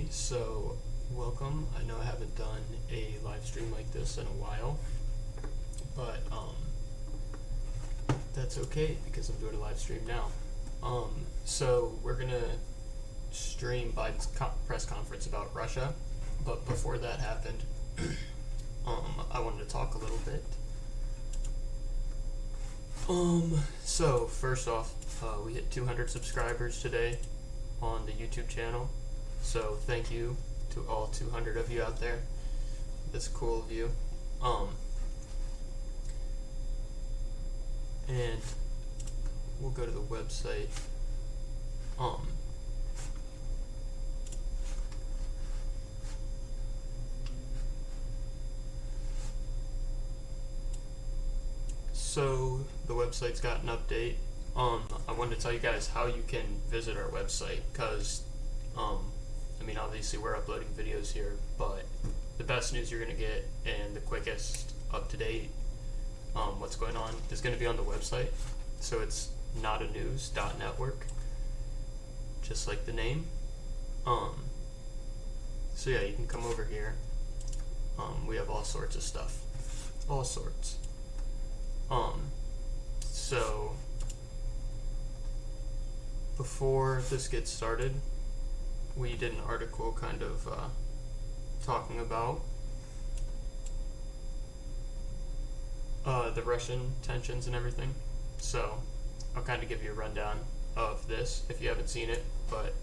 everybody. So, welcome. I know I haven't done a live stream like this in a while, but that's okay because I'm doing a live stream now. So we're gonna stream Biden's press conference about Russia, but before that happened, I wanted to talk a little bit. So first off, we hit 200 subscribers today on the YouTube channel. So thank you to all 200 of you out there. That's cool of you. And we'll go to the website. So the website's got an update. I wanted to tell you guys how you can visit our website, because I mean, obviously we're uploading videos here, but the best news you're going to get and the quickest up-to-date what's going on is going to be on the website. So it's notanews.network, just like the name. So yeah, you can come over here. We have all sorts of stuff. All sorts. So before this gets started, we did an article kind of talking about the Russian tensions and everything. So I'll kind of give you a rundown of this if you haven't seen it, but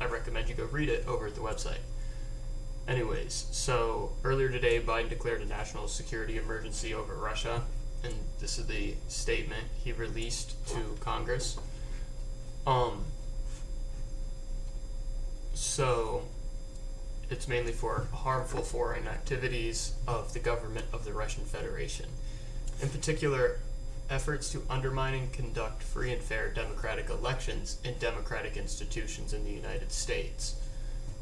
I recommend you go read it over at the website. Anyways, so earlier today, Biden declared a national security emergency over Russia, and this is the statement he released to Congress. So it's mainly for harmful foreign activities of the government of the Russian Federation. In particular, efforts to undermine and conduct free and fair democratic elections in democratic institutions in the United States.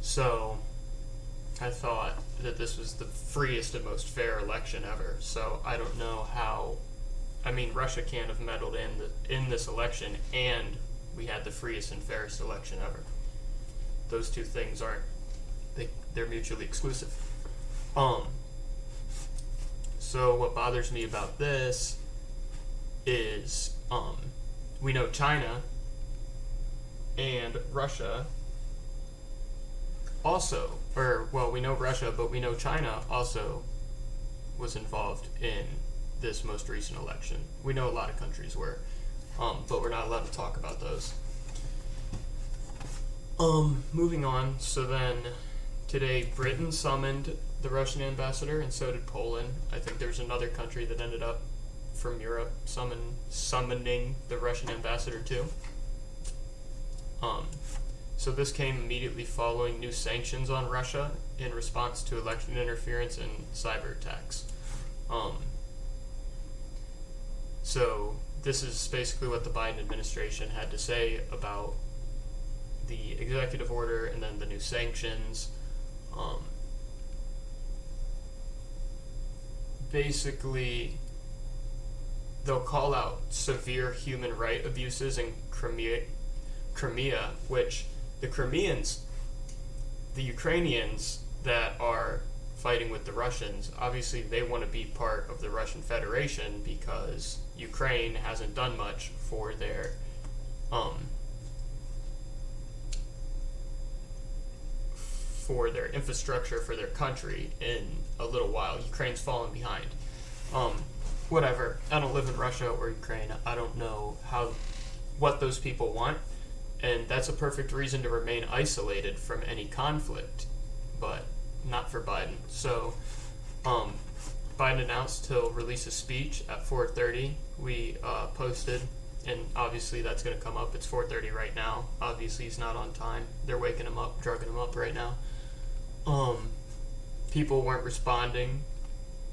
So I thought that this was the freest and most fair election ever. So I don't know how. I mean, Russia can't have meddled in this election, and we had the freest and fairest election ever. Those two things aren't, they're mutually exclusive. So what bothers me about this is, we know China and Russia also, we know Russia, but we know China also was involved in this most recent election. We know a lot of countries were, but we're not allowed to talk about those. Moving on, so then today Britain summoned the Russian ambassador, and so did Poland. I think there's another country that ended up from Europe summoning the Russian ambassador too. So this came immediately following new sanctions on Russia in response to election interference and cyber attacks. So this is basically what the Biden administration had to say about the executive order and then the new sanctions. Basically, they'll call out severe human rights abuses in Crimea, which the Crimeans, the Ukrainians that are fighting with the Russians, obviously they want to be part of the Russian Federation because Ukraine hasn't done much for their infrastructure for their country in a little while. Ukraine's fallen behind. Whatever. I don't live in Russia or Ukraine. I don't know what those people want, and that's a perfect reason to remain isolated from any conflict, but not for Biden. So Biden announced he'll release a speech at 4:30. We posted, and obviously that's going to come up. It's 4:30 right now. Obviously he's not on time. They're waking him up, drugging him up right now. People weren't responding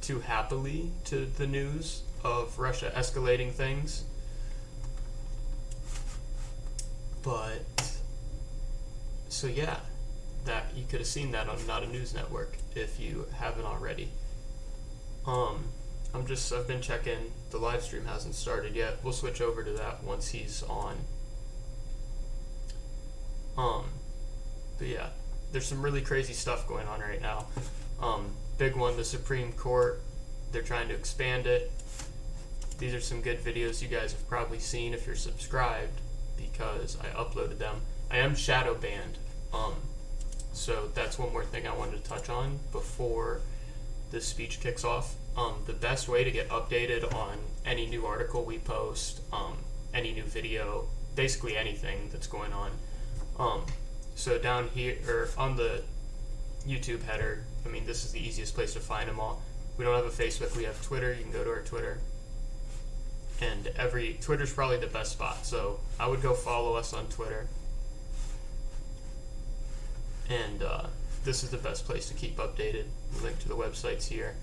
too happily to the news of Russia escalating things. But, so yeah, that you could have seen that on Not a News Network if you haven't already. I've been checking, the live stream hasn't started yet. We'll switch over to that once he's on. But yeah, there's some really crazy stuff going on right now. Big one, the Supreme Court, they're trying to expand it. These are some good videos you guys have probably seen if you're subscribed, because I uploaded them. I am shadow banned, so that's one more thing I wanted to touch on before this speech kicks off. The best way to get updated on any new article we post, any new video, basically anything that's going on. So down here, or on the YouTube header, I mean, this is the easiest place to find them all. We don't have a Facebook, we have Twitter. You can go to our Twitter. And Twitter's probably the best spot, so I would go follow us on Twitter. And this is the best place to keep updated. The link to the website's here.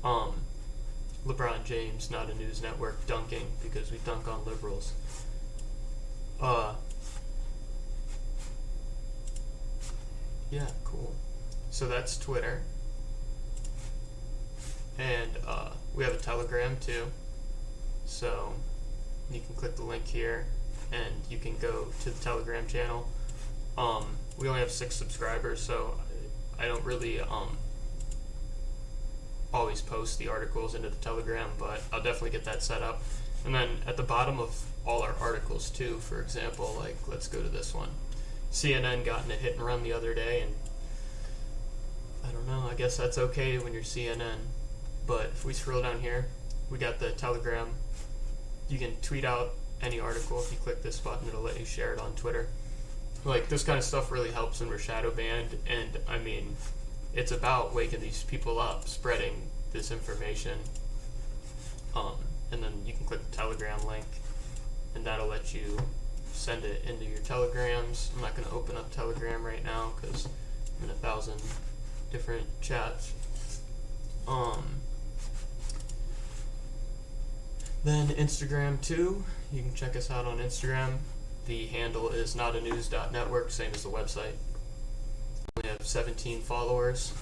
LeBron James, not a news network, dunking, because we dunk on liberals. Yeah, cool. So that's Twitter. And we have a Telegram too. So you can click the link here and you can go to the Telegram channel. We only have 6 subscribers, so I don't really always post the articles into the Telegram, but I'll definitely get that set up. And then at the bottom of all our articles too, for example, like let's go to this one. CNN got in a hit and run the other day, and I don't know, I guess that's okay when you're CNN. But if we scroll down here, we got the Telegram. You can tweet out any article. If you click this button, it'll let you share it on Twitter. Like, this kind of stuff really helps when we're shadow banned, and I mean, it's about waking these people up, spreading this information. And then you can click the Telegram link, and that'll let you send it into your Telegrams. I'm not going to open up Telegram right now because I'm in 1,000 different chats. Then Instagram too. You can check us out on Instagram. The handle is notanews.network, same as the website. We have 17 followers,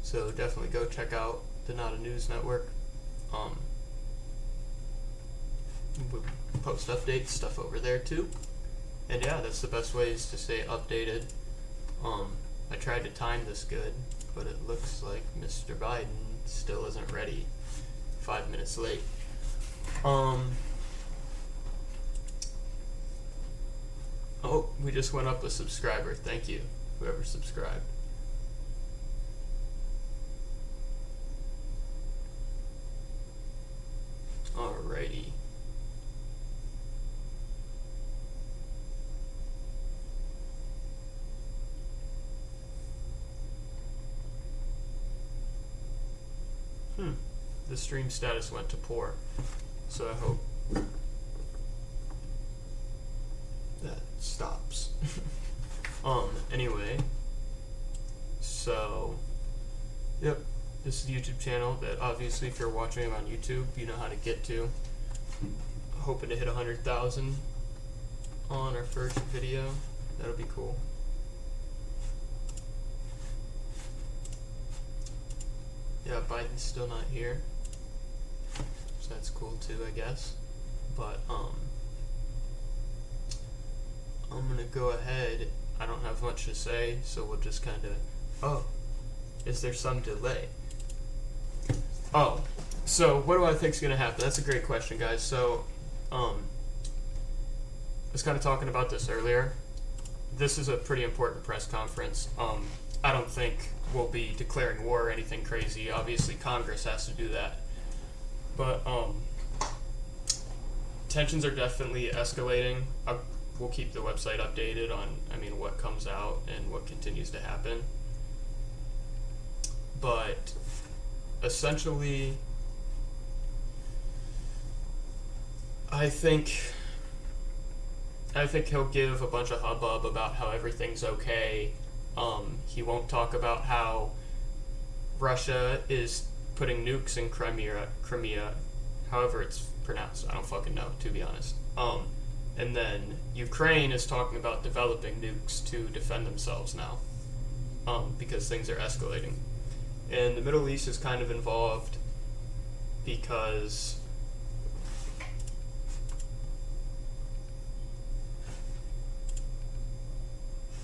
so definitely go check out the Not a News Network. We post updates, stuff over there too. And yeah, that's the best ways to stay updated. I tried to time this good, but it looks like Mr. Biden still isn't ready. 5 minutes late. Oh, we just went up a subscriber. Thank you, whoever subscribed. Alrighty. The stream status went to poor, so I hope that stops. Anyway, so yep, this is the YouTube channel that obviously if you're watching on YouTube, you know how to get to. Hoping to hit 100,000 on our first video. That'll be cool. Yeah, Biden's still not here, so that's cool too, I guess. But I'm gonna go ahead. I don't have much to say, so we'll just kind of. Oh, is there some delay? Oh, so what do I think is gonna happen? That's a great question, guys. So, I was kind of talking about this earlier. This is a pretty important press conference. I don't think we'll be declaring war or anything crazy. Obviously, Congress has to do that. But tensions are definitely escalating. We'll keep the website updated on, what comes out and what continues to happen. But essentially, I think he'll give a bunch of hubbub about how everything's okay. He won't talk about how Russia is putting nukes in Crimea, however it's pronounced. I don't fucking know, to be honest. And then Ukraine is talking about developing nukes to defend themselves now, because things are escalating. And the Middle East is kind of involved because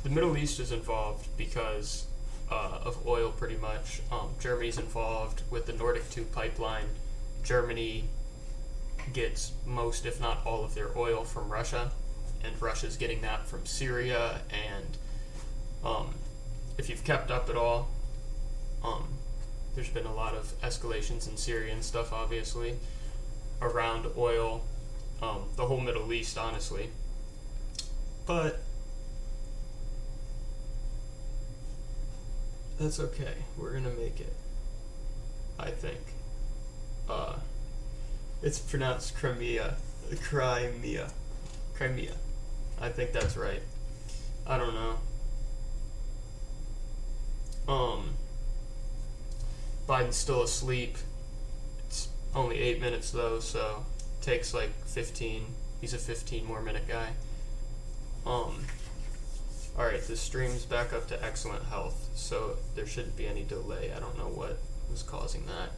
the Middle East is involved because of oil, pretty much. Germany's involved with the Nordic 2 pipeline. Germany gets most, if not all, of their oil from Russia, and Russia's getting that from Syria. And if you've kept up at all, there's been a lot of escalations in Syria and stuff, obviously, around oil, the whole Middle East, honestly. But that's okay. We're gonna make it, I think. It's pronounced Crimea. Crimea. I think that's right. I don't know. Biden's still asleep. It's only 8 minutes though, so it takes like 15. He's a 15 more minute guy. Alright, the stream's back up to excellent health, so there shouldn't be any delay. I don't know what was causing that.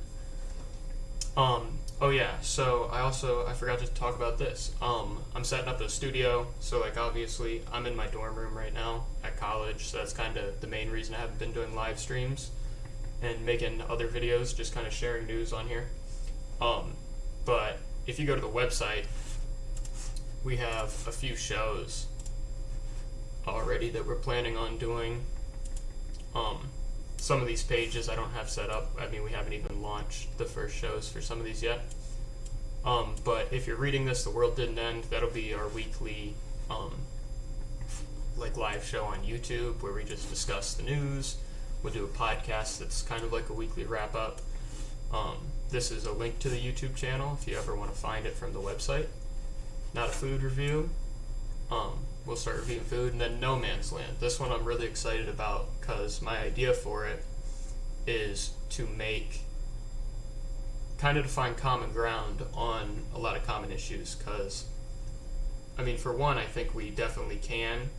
Oh yeah, so I forgot to talk about this. I'm setting up a studio, so like obviously I'm in my dorm room right now at college, so that's kind of the main reason I haven't been doing live streams and making other videos, just kind of sharing news on here. But if you go to the website, we have a few shows already that we're planning on doing. Some of these pages I don't have set up. I mean, we haven't even launched the first shows for some of these yet. But if you're reading this, The World Didn't End, that'll be our weekly like live show on YouTube where we just discuss the news. We'll do a podcast that's kind of like a weekly wrap-up. This is a link to the YouTube channel if you ever want to find it from the website. Not a food review. We'll start reviewing food. And then No Man's Land. This one I'm really excited about because my idea for it is to find common ground on a lot of common issues. Because, I mean, for one, I think we definitely can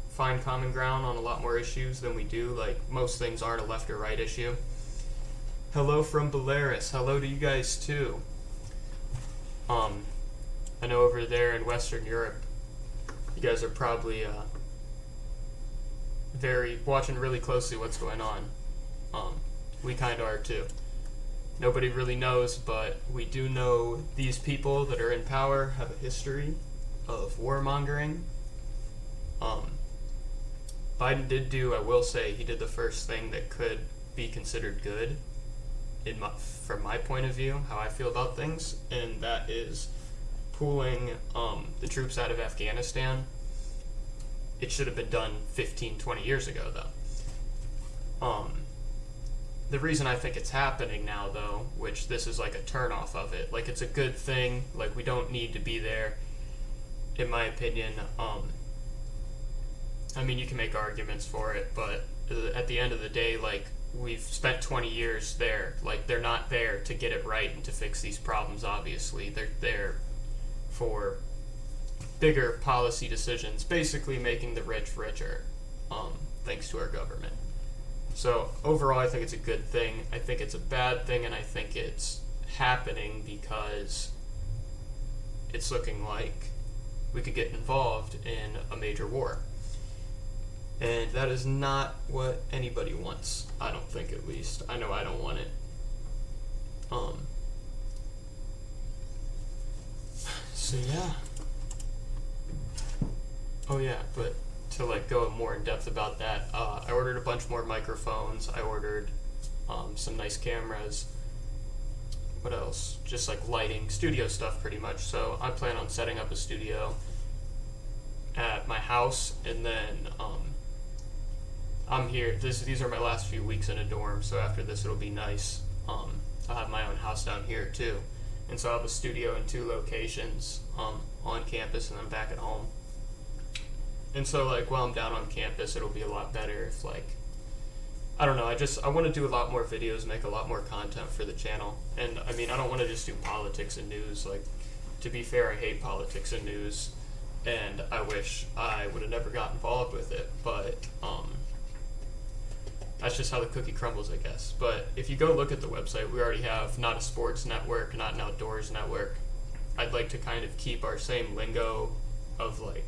find common ground on a lot more issues than we do. Like, most things aren't a left or right issue. Hello from Belarus. Hello to you guys, too. I know over there in Western Europe, you guys are probably watching really closely what's going on. We kind of are too. Nobody really knows, but we do know these people that are in power have a history of warmongering. Biden did do, I will say, he did the first thing that could be considered good from my point of view, how I feel about things, and that is pulling the troops out of Afghanistan. It should have been done 15, 20 years ago, though. The reason I think it's happening now, though, which this is like a turnoff of it, like it's a good thing, like we don't need to be there, in my opinion. I mean, you can make arguments for it, but at the end of the day, like, we've spent 20 years there. Like, they're not there to get it right and to fix these problems, obviously. They're there for bigger policy decisions, basically making the rich richer, thanks to our government. So overall, I think it's a good thing. I think it's a bad thing, and I think it's happening because it's looking like we could get involved in a major war. And that is not what anybody wants. I don't think, at least. I know I don't want it. So yeah. Oh yeah, but to like go more in depth about that, I ordered a bunch more microphones. I ordered some nice cameras. What else? Just like lighting, studio stuff pretty much. So I plan on setting up a studio at my house, and then I'm here. These are my last few weeks in a dorm, so after this it'll be nice. I'll have my own house down here too. And so I'll have a studio in 2 locations, on campus and then back at home. And so, like, while I'm down on campus, it'll be a lot better if, like, I don't know, I want to do a lot more videos, make a lot more content for the channel. And, I mean, I don't want to just do politics and news. Like, to be fair, I hate politics and news, and I wish I would have never got involved with it, but, that's just how the cookie crumbles, I guess. But if you go look at the website, we already have not a sports network, not an outdoors network. I'd like to kind of keep our same lingo of, like,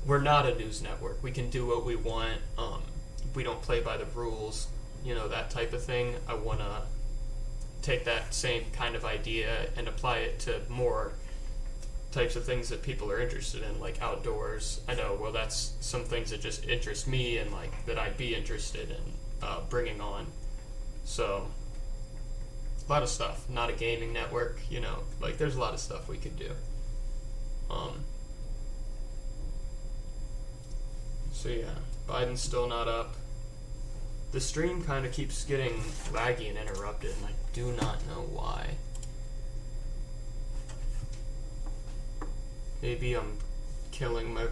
we're not a news network. We can do what we want. We don't play by the rules, that type of thing. I want to take that same kind of idea and apply it to more types of things that people are interested in, like outdoors. I know, well, that's some things that just interest me and like that I'd be interested in bringing on. So a lot of stuff. Not a gaming network, like there's a lot of stuff we could do. So yeah, Biden's still not up. The stream kind of keeps getting laggy and interrupted, and I do not know why. Maybe I'm killing my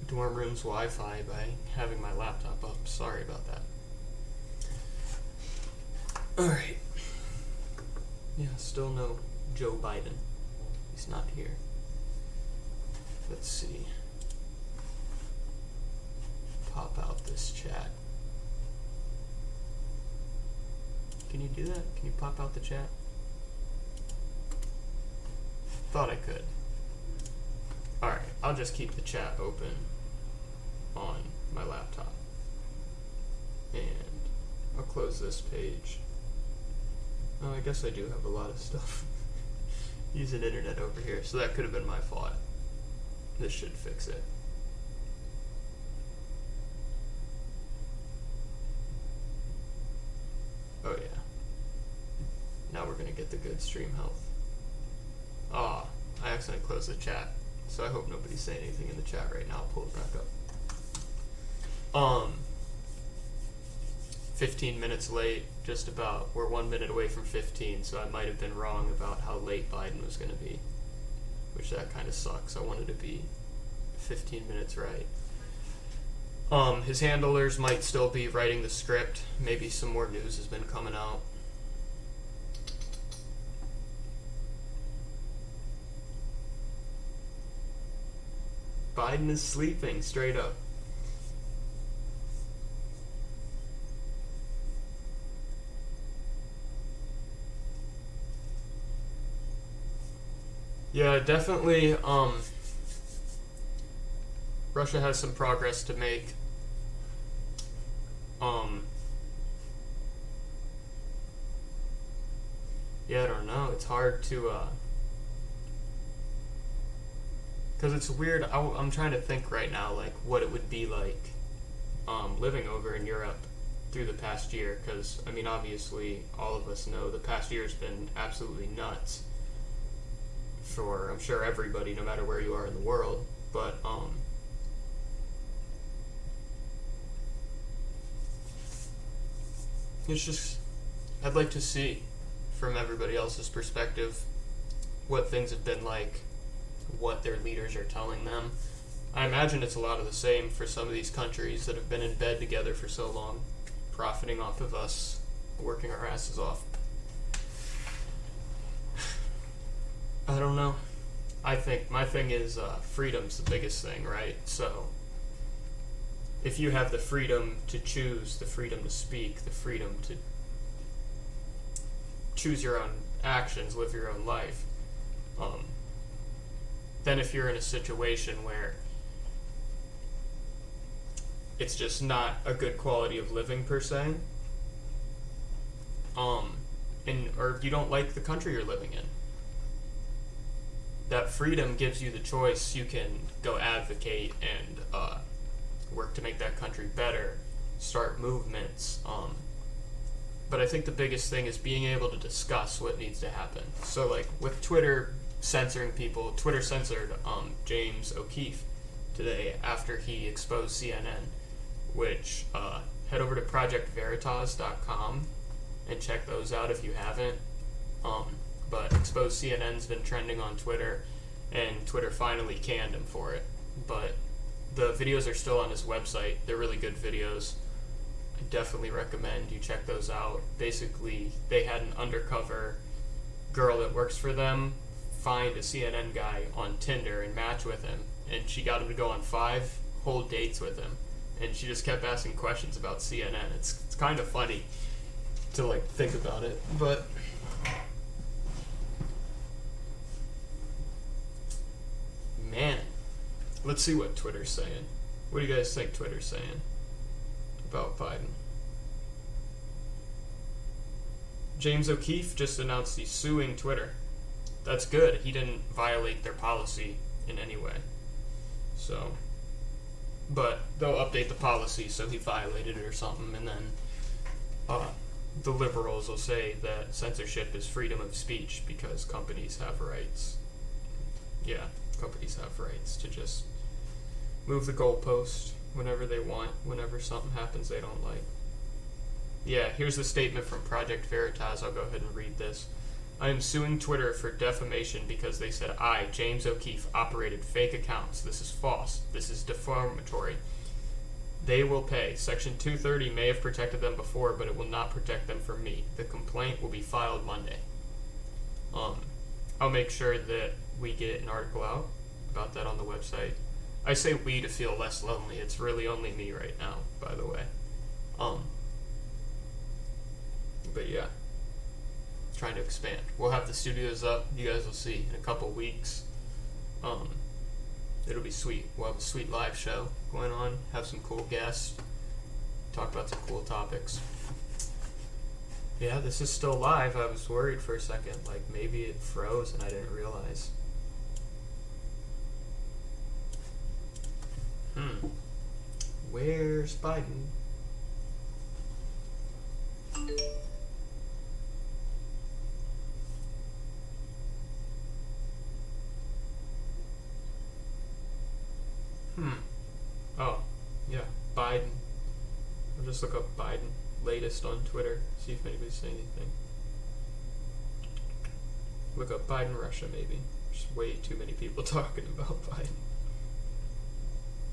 dorm room's Wi-Fi by having my laptop up. Sorry about that. Alright. Yeah, still no Joe Biden. He's not here. Let's see. Pop out this chat. Can you do that? Can you pop out the chat? Thought I could. Alright, I'll just keep the chat open on my laptop. And I'll close this page. Oh, I guess I do have a lot of stuff using internet over here, so that could have been my fault. This should fix it. Oh yeah. Now we're gonna get the good stream health. I accidentally closed the chat, so I hope nobody's saying anything in the chat right now. I'll pull it back up. 15 minutes late, just about. We're 1 minute away from 15, so I might have been wrong about how late Biden was gonna be, which that kind of sucks. I wanted to be 15 minutes right. His handlers might still be writing the script. Maybe some more news has been coming out. Biden is sleeping, straight up. Yeah, definitely, Russia has some progress to make. Yeah, I don't know. It's hard to, because it's weird. I'm trying to think right now, like, what it would be like, living over in Europe through the past year. Because, I mean, obviously, all of us know the past year's been absolutely nuts for, I'm sure, everybody, no matter where you are in the world. But, it's just, I'd like to see from everybody else's perspective what things have been like, what their leaders are telling them. I imagine it's a lot of the same for some of these countries that have been in bed together for so long, profiting off of us working our asses off. I don't know. I think my thing is freedom's the biggest thing, right? So if you have the freedom to choose, the freedom to speak, the freedom to choose your own actions, live your own life, then if you're in a situation where it's just not a good quality of living per se, or you don't like the country you're living in, that freedom gives you the choice. You can go advocate and work to make that country better, start movements. But I think the biggest thing is being able to discuss what needs to happen. So, like, with Twitter censoring people, Twitter censored James O'Keefe today after he exposed CNN, which, head over to projectveritas.com and check those out if you haven't. But exposed CNN's been trending on Twitter, and Twitter finally canned him for it. But the videos are still on his website. They're really good videos. I definitely recommend you check those out. Basically, they had an undercover girl that works for them find a CNN guy on Tinder and match with him, and she got him to go on 5 whole dates with him, and she just kept asking questions about CNN. It's kind of funny to, like, think about it, but man, Let's see what Twitter's saying. What do you guys think Twitter's saying about Biden? James O'Keefe just announced he's suing Twitter. That's good. He didn't violate their policy in any way. So, but they'll update the policy so he violated it or something, and then the liberals will say that censorship is freedom of speech because companies have rights. Yeah, companies have rights to just move the goalpost whenever they want, whenever something happens they don't like. Yeah, here's the statement from Project Veritas. I'll go ahead and read this. I am suing Twitter for defamation because they said I, James O'Keefe, operated fake accounts. This is false. This is defamatory. They will pay. Section 230 may have protected them before, but it will not protect them from me. The complaint will be filed Monday. I'll make sure that we get an article out about that on the website. I say we to feel less lonely. It's really only me right now, by the way. But yeah, trying to expand. We'll have the studios up. You guys will see in a couple weeks. It'll be sweet. We'll have a sweet live show going on. Have some cool guests. Talk about some cool topics. Yeah, this is still live. I was worried for a second. Like maybe it froze and I didn't realize. Where's Biden? Oh, yeah, Biden. I'll just look up Biden latest on Twitter, see if anybody's saying anything. Look up Biden Russia, maybe. There's way too many people talking about Biden.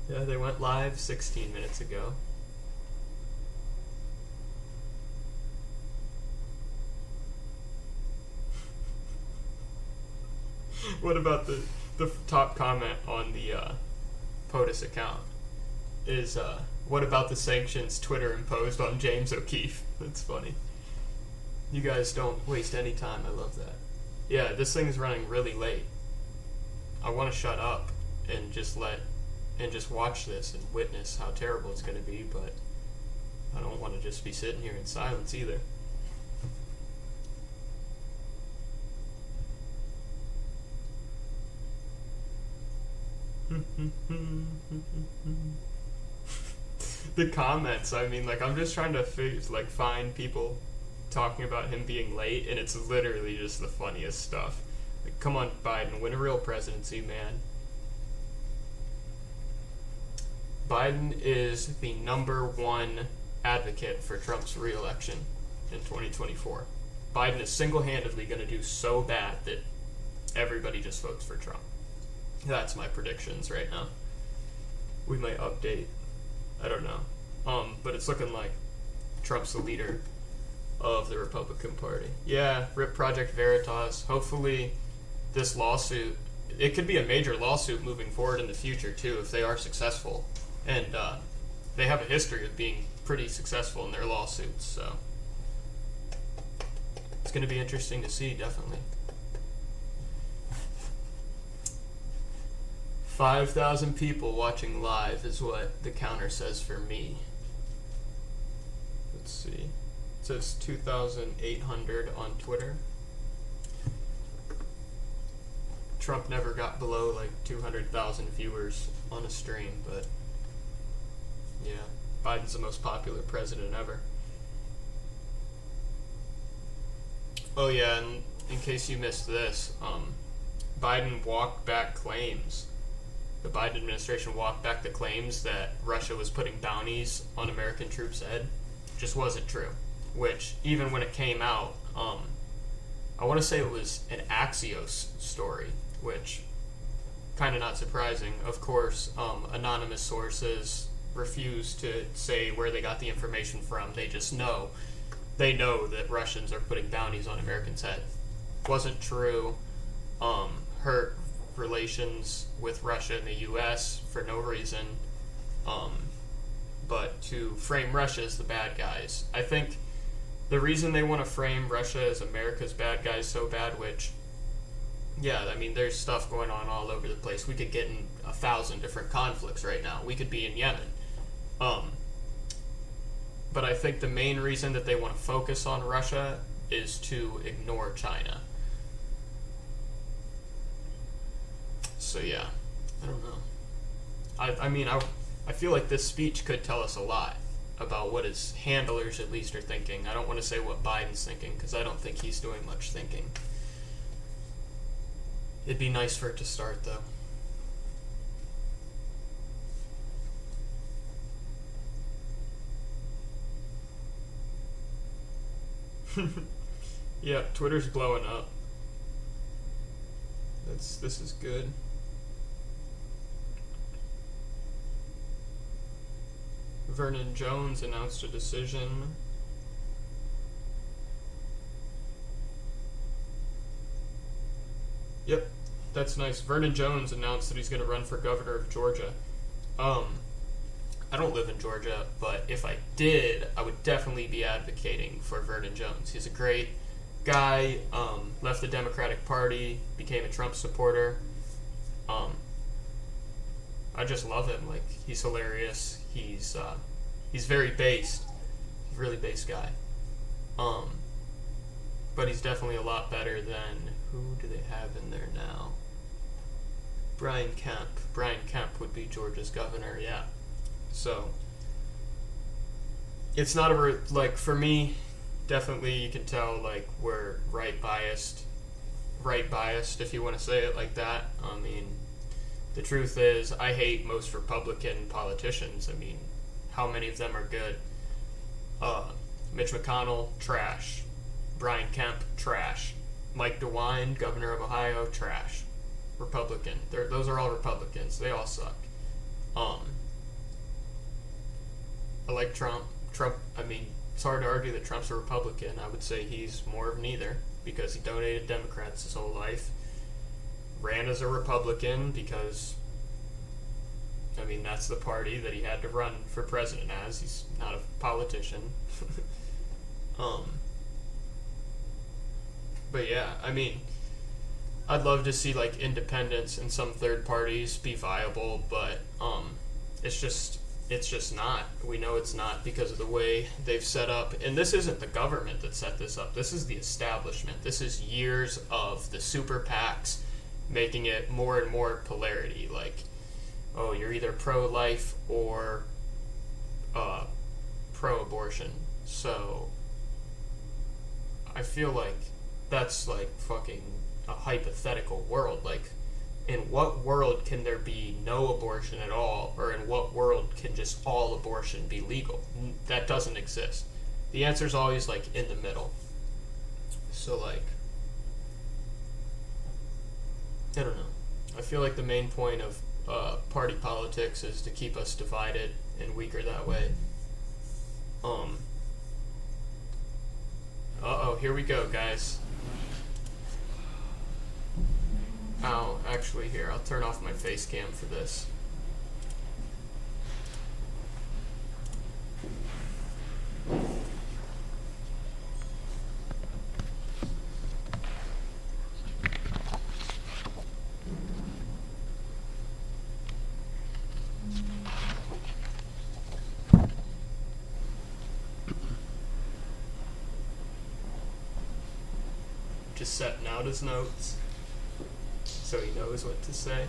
Yeah, they went live 16 minutes ago. What about the top comment on the POTUS account is, what about the sanctions Twitter imposed on James O'Keefe? That's funny. You guys don't waste any time. I love that. Yeah, this thing is running really late. I want to shut up and just watch this and witness how terrible it's going to be, but I don't want to just be sitting here in silence either. The comments, I mean, like, I'm just trying to find people talking about him being late, and it's literally just the funniest stuff. Like, come on, Biden, win a real presidency, man. Biden is the #1 advocate for Trump's re-election in 2024. Biden is single-handedly going to do so bad that everybody just votes for Trump. That's my predictions right now. We might update. I don't know. But it's looking like Trump's the leader of the Republican Party. Yeah, RIP Project Veritas. Hopefully this lawsuit, it could be a major lawsuit moving forward in the future too if they are successful. And they have a history of being pretty successful in their lawsuits, so it's going to be interesting to see, definitely. 5,000 people watching live is what the counter says for me. Let's see. It says 2,800 on Twitter. Trump never got below like 200,000 viewers on a stream, but yeah, Biden's the most popular president ever. Oh yeah, and in case you missed this, Biden walked back claims. The Biden administration walked back the claims that Russia was putting bounties on American troops' head. Just wasn't true. Which, even when it came out, I want to say it was an Axios story, which, kind of not surprising. Of course, anonymous sources refuse to say where they got the information from. They just know. They know that Russians are putting bounties on Americans' head. Wasn't true. Hurt relations with Russia and the U.S. for no reason, but to frame Russia as the bad guys. I think the reason they want to frame Russia as America's bad guys so bad, which Yeah, I mean, there's stuff going on all over the place. We could get in 1,000 different conflicts right now. We could be in Yemen. Um, but I think the main reason that they want to focus on Russia is to ignore China. So yeah, I don't know. I feel like this speech could tell us a lot about what his handlers at least are thinking. I don't want to say what Biden's thinking because I don't think he's doing much thinking. It'd be nice for it to start though. Yeah, Twitter's blowing up. This is good. Vernon Jones announced a decision. Yep, that's nice. Vernon Jones announced that he's going to run for governor of Georgia. I don't live in Georgia, but if I did, I would definitely be advocating for Vernon Jones. He's a great guy, left the Democratic Party, became a Trump supporter. I just love him. Like, he's hilarious. He's very based. He's a really based guy. But he's definitely a lot better than, who do they have in there now? Brian Kemp. Brian Kemp would be Georgia's governor, yeah. So, it's not like, for me, definitely you can tell, like, we're right biased, if you want to say it like that. I mean, the truth is, I hate most Republican politicians. I mean, how many of them are good? Mitch McConnell, trash. Brian Kemp, trash. Mike DeWine, governor of Ohio, trash. Republican. Those are all Republicans. They all suck. I like Trump. I mean, it's hard to argue that Trump's a Republican. I would say he's more of neither because he donated Democrats his whole life. Ran as a Republican because, I mean, that's the party that he had to run for president as. He's not a politician. But yeah, I mean, I'd love to see, like, independence and some third parties be viable, but it's just not. We know it's not because of the way they've set up. And this isn't the government that set this up. This is the establishment. This is years of the super PACs making it more and more polarity. Like, oh, you're either pro-life or pro-abortion. So I feel like that's like fucking a hypothetical world. Like, in what world can there be no abortion at all, or in what world can just all abortion be legal? That doesn't exist. The answer is always like in the middle. So like, I don't know. I feel like the main point of party politics is to keep us divided and weaker that way. Uh-oh, here we go, guys. Oh, actually, here, I'll turn off my face cam for this. Just setting out his notes so he knows what to say.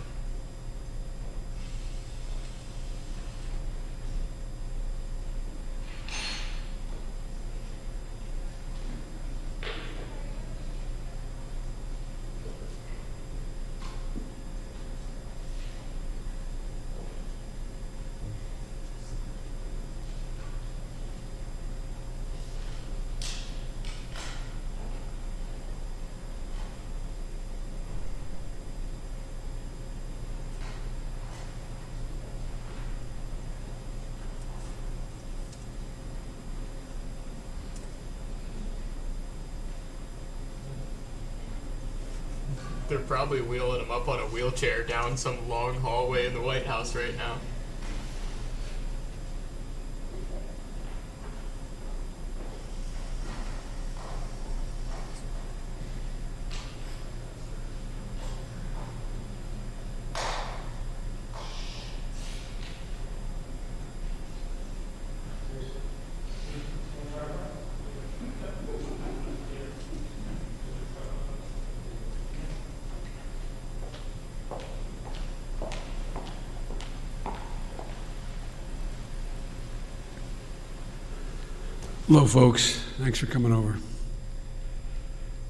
They're probably wheeling him up on a wheelchair down some long hallway in the White House right now. Hello, folks. Thanks for coming over.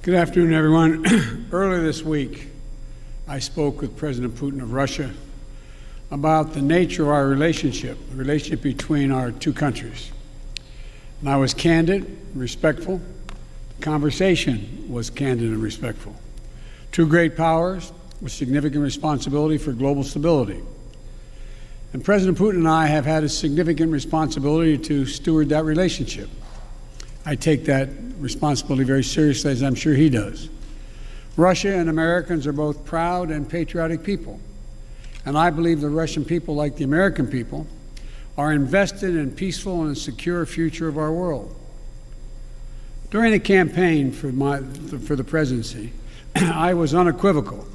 Good afternoon, everyone. Earlier this week, I spoke with President Putin of Russia about the nature of our relationship, the relationship between our two countries. And I was candid, respectful. The conversation was candid and respectful. Two great powers with significant responsibility for global stability. And President Putin and I have had a significant responsibility to steward that relationship. I take that responsibility very seriously, as I'm sure he does. Russia and Americans are both proud and patriotic people. And I believe the Russian people, like the American people, are invested in a peaceful and secure future of our world. During the campaign for the presidency, I was unequivocal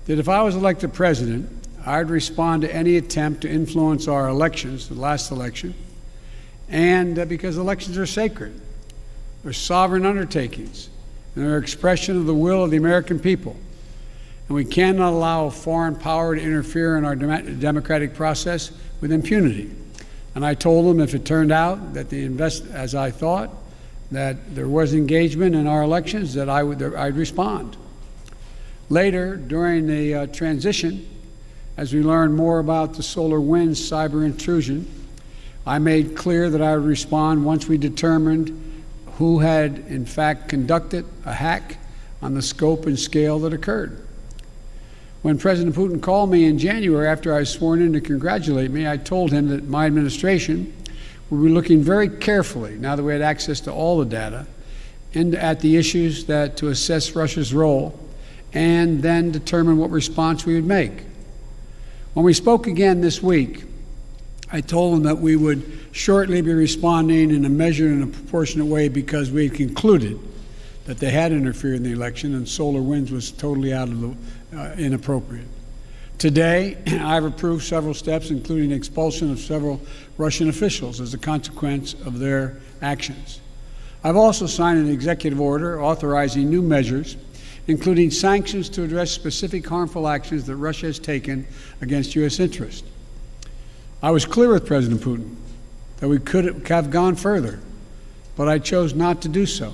that if I was elected president, I'd respond to any attempt to influence our elections, the last election, and because elections are sacred. They're sovereign undertakings, and they're an expression of the will of the American people. And we cannot allow a foreign power to interfere in our democratic process with impunity. And I told them if it turned out that as I thought, that there was engagement in our elections, that I'd respond. Later, during the transition, as we learned more about the SolarWinds cyber intrusion, I made clear that I would respond once we determined who had, in fact, conducted a hack on the scope and scale that occurred. When President Putin called me in January after I was sworn in to congratulate me, I told him that my administration would be looking very carefully, now that we had access to all the data, at the issues to assess Russia's role and then determine what response we would make. When we spoke again this week, I told him that we would shortly be responding in a measured and a proportionate way because we had concluded that they had interfered in the election and SolarWinds was totally out of the inappropriate. Today, I've approved several steps, including expulsion of several Russian officials as a consequence of their actions. I've also signed an executive order authorizing new measures, including sanctions to address specific harmful actions that Russia has taken against U.S. interests. I was clear with President Putin that we could have gone further, but I chose not to do so.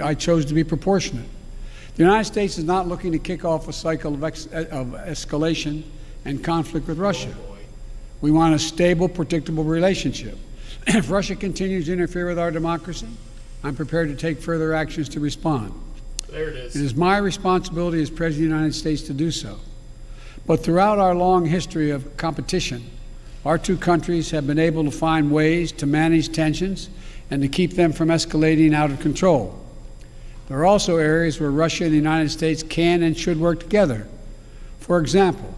I chose to be proportionate. The United States is not looking to kick off a cycle of escalation and conflict with Russia. We want a stable, predictable relationship. If Russia continues to interfere with our democracy, I'm prepared to take further actions to respond. There it is. It is my responsibility as President of the United States to do so. But throughout our long history of competition, our two countries have been able to find ways to manage tensions and to keep them from escalating out of control. There are also areas where Russia and the United States can and should work together. For example,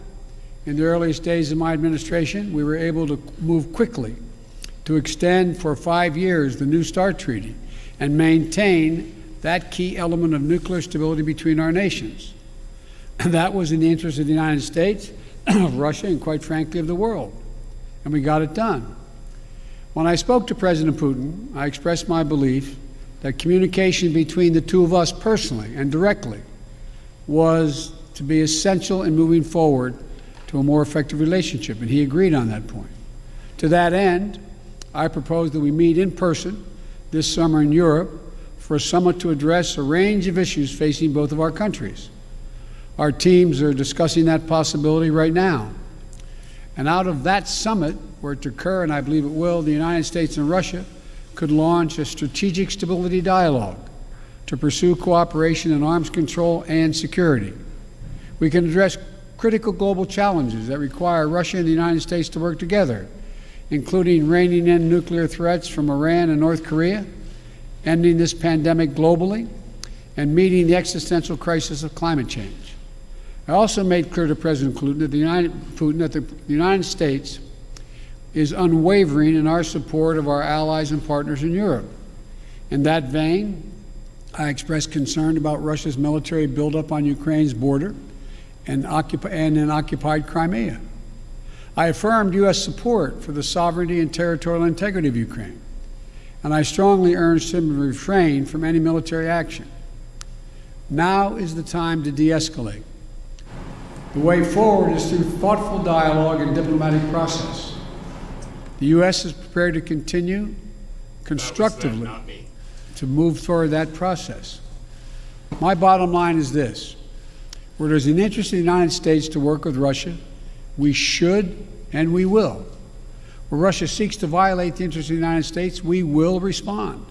in the earliest days of my administration, we were able to move quickly to extend for 5 years the New START Treaty and maintain that key element of nuclear stability between our nations. That was in the interest of the United States, of Russia, and quite frankly, of the world. And we got it done. When I spoke to President Putin, I expressed my belief that communication between the two of us personally and directly was to be essential in moving forward to a more effective relationship, and he agreed on that point. To that end, I propose that we meet in person this summer in Europe for a summit to address a range of issues facing both of our countries. Our teams are discussing that possibility right now. And out of that summit, were it to occur, and I believe it will, the United States and Russia could launch a strategic stability dialogue to pursue cooperation in arms control and security. We can address critical global challenges that require Russia and the United States to work together, including reining in nuclear threats from Iran and North Korea, ending this pandemic globally, and meeting the existential crisis of climate change. I also made clear to President Putin that the United States is unwavering in our support of our allies and partners in Europe. In that vein, I expressed concern about Russia's military buildup on Ukraine's border and in occupied Crimea. I affirmed U.S. support for the sovereignty and territorial integrity of Ukraine, and I strongly urged him to refrain from any military action. Now is the time to de-escalate. The way forward is through thoughtful dialogue and diplomatic process. The U.S. is prepared to continue constructively That was them, not me. to move toward that process. My bottom line is this: where there's an interest in the United States to work with Russia, we should and we will. Where Russia seeks to violate the interests of the United States, we will respond.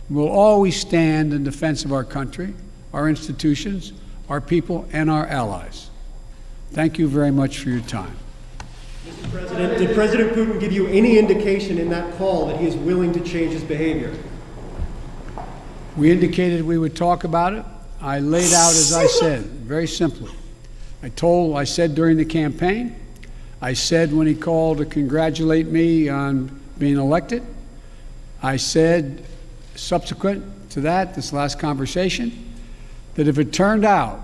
We'll always stand in defense of our country, our institutions, our people, and our allies. Thank you very much for your time. Mr. President, did President Putin give you any indication in that call that he is willing to change his behavior? We indicated we would talk about it. I laid out, as I said, very simply. I said during the campaign, I said when he called to congratulate me on being elected, I said subsequent to that, this last conversation, that if it turned out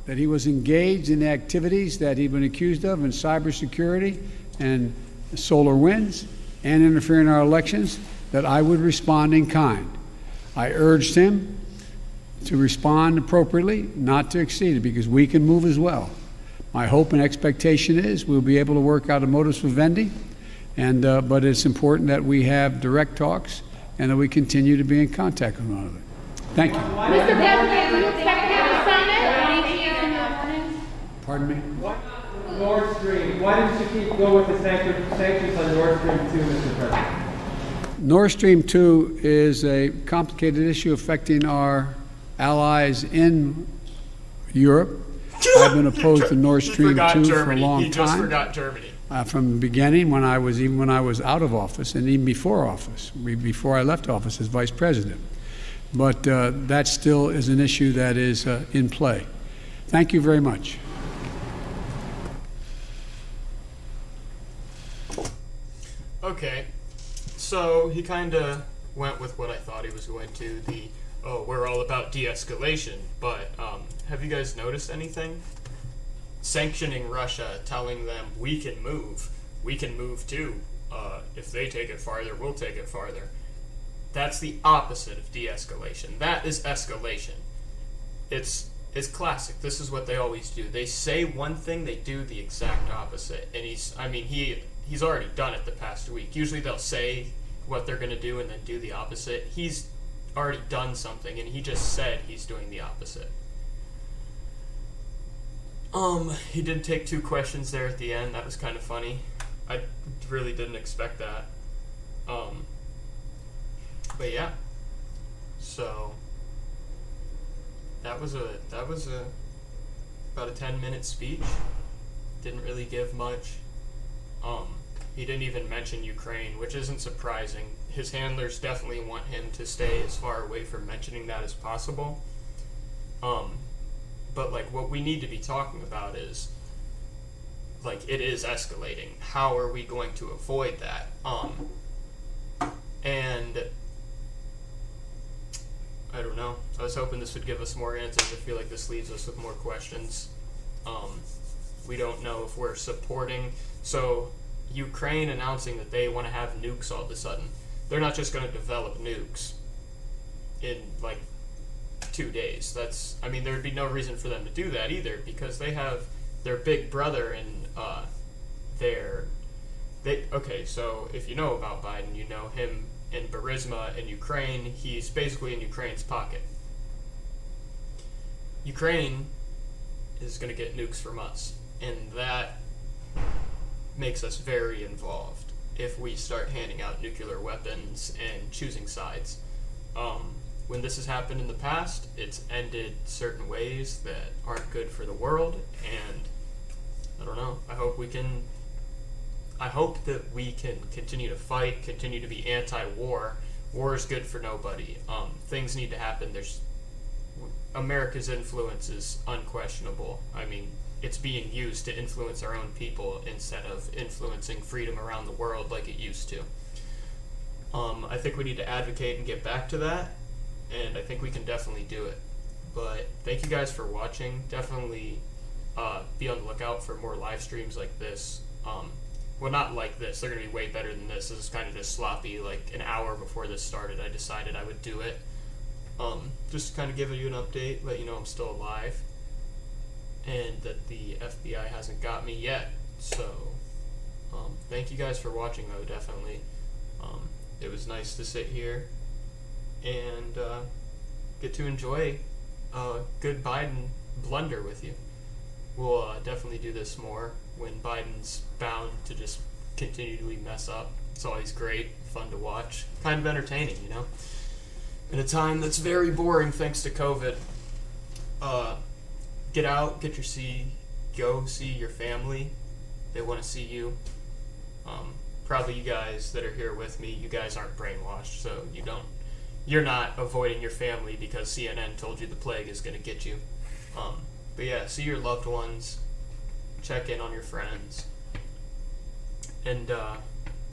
that he was engaged in the activities that he'd been accused of in cybersecurity and solar winds and interfering in our elections, that I would respond in kind. I urged him to respond appropriately, not to exceed it, because we can move as well. My hope and expectation is we'll be able to work out a modus vivendi, but it's important that we have direct talks and that we continue to be in contact with one another. Thank you. Mr. President, do you expect to have a summit? Pardon me? Nord Stream. Why didn't you keep going with the sanctions on Nord Stream 2, Mr. President? Nord Stream 2 is a complicated issue affecting our allies in Europe. I've been opposed to Nord Stream 2 for a long time. He just forgot Germany. From the beginning, when I was out of office, and even before office, before I left office as vice president. But that still is an issue that is in play. Thank you very much. Okay, so he kind of went with what I thought he was going to, we're all about de-escalation, but have you guys noticed anything? Sanctioning Russia, telling them we can move too. If they take it farther, we'll take it farther. That's the opposite of de-escalation. That is escalation. It's classic. This is what they always do. They say one thing, they do the exact opposite. And he's already done it the past week. Usually they'll say what they're going to do and then do the opposite. He's already done something, and he just said he's doing the opposite. He did take 2 questions there at the end. That was kind of funny. I really didn't expect that. But yeah. So that was about a 10-minute speech. Didn't really give much. He didn't even mention Ukraine, which isn't surprising. His handlers definitely want him to stay as far away from mentioning that as possible. But like what we need to be talking about is like it is escalating. How are we going to avoid that? And I don't know. I was hoping this would give us more answers. I feel like this leaves us with more questions. We don't know if we're supporting. So Ukraine announcing that they want to have nukes all of a sudden. They're not just going to develop nukes in like 2 days. There would be no reason for them to do that either, because they have their big brother in okay, so if you know about Biden, you know him in Burisma in Ukraine. He's basically in Ukraine's pocket. Ukraine is going to get nukes from us, and that makes us very involved if we start handing out nuclear weapons and choosing sides. When this has happened in the past, it's ended certain ways that aren't good for the world, and I don't know. I hope that we can continue to fight, continue to be anti-war. War is good for nobody. Things need to happen. America's influence is unquestionable. It's being used to influence our own people instead of influencing freedom around the world like it used to. I think we need to advocate and get back to that, and I think we can definitely do it. But thank you guys for watching. Definitely be on the lookout for more live streams like this. Well, not like this. They're going to be way better than this. This is kind of just sloppy. Like an hour before this started, I decided I would do it. Just kind of give you an update, let you know I'm still alive, and that the FBI hasn't got me yet. So, thank you guys for watching, though, definitely. it was nice to sit here and get to enjoy a good Biden blunder with you. We'll definitely do this more when Biden's bound to just continually mess up. It's always great, fun to watch, kind of entertaining, you know? In a time that's very boring thanks to COVID, get out, go see your family. They want to see you. Probably you guys that are here with me, you guys aren't brainwashed, so you're not avoiding your family because CNN told you the plague is going to get you. But yeah, see your loved ones, check in on your friends, and